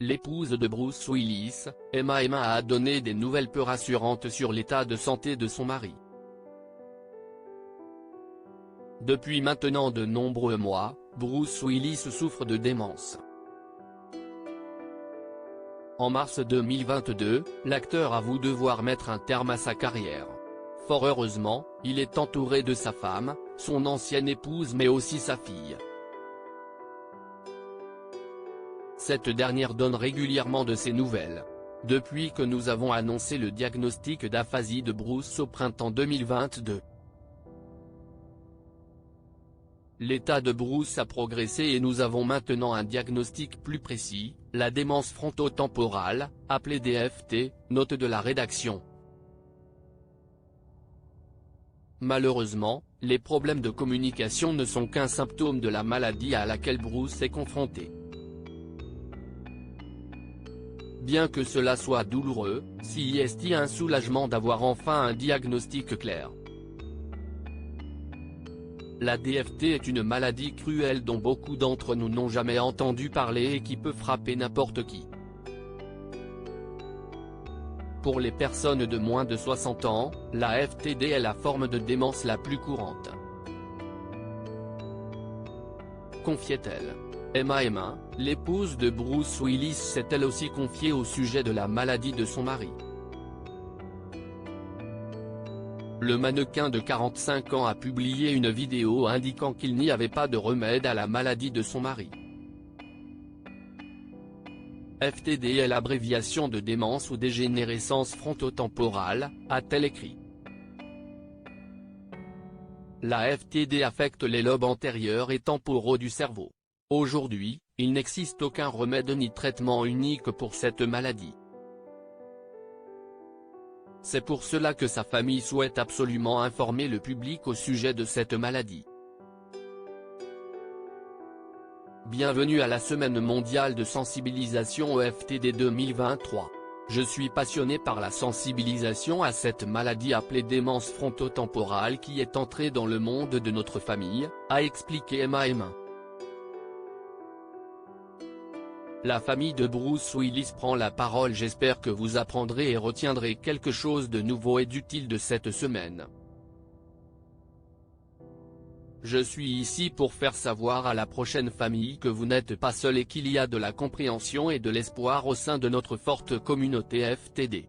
L'épouse de Bruce Willis, Emma a donné des nouvelles peu rassurantes sur l'état de santé de son mari. Depuis maintenant de nombreux mois, Bruce Willis souffre de démence. En mars 2022, l'acteur avoue devoir mettre un terme à sa carrière. Fort heureusement, il est entouré de sa femme, son ancienne épouse mais aussi sa fille. Cette dernière donne régulièrement de ses nouvelles. Depuis que nous avons annoncé le diagnostic d'aphasie de Bruce au printemps 2022. L'état de Bruce a progressé et nous avons maintenant un diagnostic plus précis, la démence frontotemporale, appelée DFT, note de la rédaction. Malheureusement, les problèmes de communication ne sont qu'un symptôme de la maladie à laquelle Bruce est confronté. Bien que cela soit douloureux, c'est un soulagement d'avoir enfin un diagnostic clair. La DFT est une maladie cruelle dont beaucoup d'entre nous n'ont jamais entendu parler et qui peut frapper n'importe qui. Pour les personnes de moins de 60 ans, la FTD est la forme de démence la plus courante. Confiait-elle. Emma, l'épouse de Bruce Willis, s'est elle aussi confiée au sujet de la maladie de son mari. Le mannequin de 45 ans a publié une vidéo indiquant qu'il n'y avait pas de remède à la maladie de son mari. FTD est l'abréviation de démence ou dégénérescence frontotemporale, a-t-elle écrit. La FTD affecte les lobes antérieurs et temporaux du cerveau. Aujourd'hui, il n'existe aucun remède ni traitement unique pour cette maladie. C'est pour cela que sa famille souhaite absolument informer le public au sujet de cette maladie. Bienvenue à la Semaine mondiale de sensibilisation au FTD 2023. Je suis passionné par la sensibilisation à cette maladie appelée démence frontotemporale qui est entrée dans le monde de notre famille, a expliqué Emma. La famille de Bruce Willis prend la parole. J'espère que vous apprendrez et retiendrez quelque chose de nouveau et d'utile de cette semaine. Je suis ici pour faire savoir à la prochaine famille que vous n'êtes pas seul et qu'il y a de la compréhension et de l'espoir au sein de notre forte communauté FTD.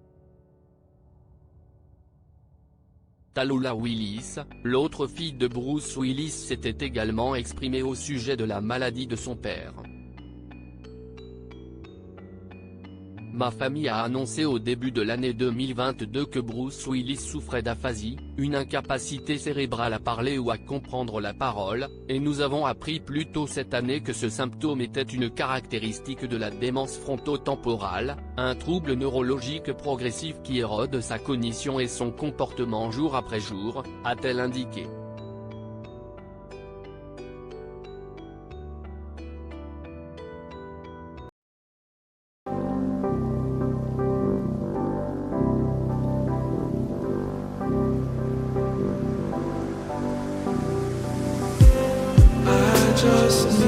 Tallulah Willis, l'autre fille de Bruce Willis, s'était également exprimée au sujet de la maladie de son père. Ma famille a annoncé au début de l'année 2022 que Bruce Willis souffrait d'aphasie, une incapacité cérébrale à parler ou à comprendre la parole, et nous avons appris plus tôt cette année que ce symptôme était une caractéristique de la démence frontotemporale, un trouble neurologique progressif qui érode sa cognition et son comportement jour après jour, a-t-elle indiqué. Just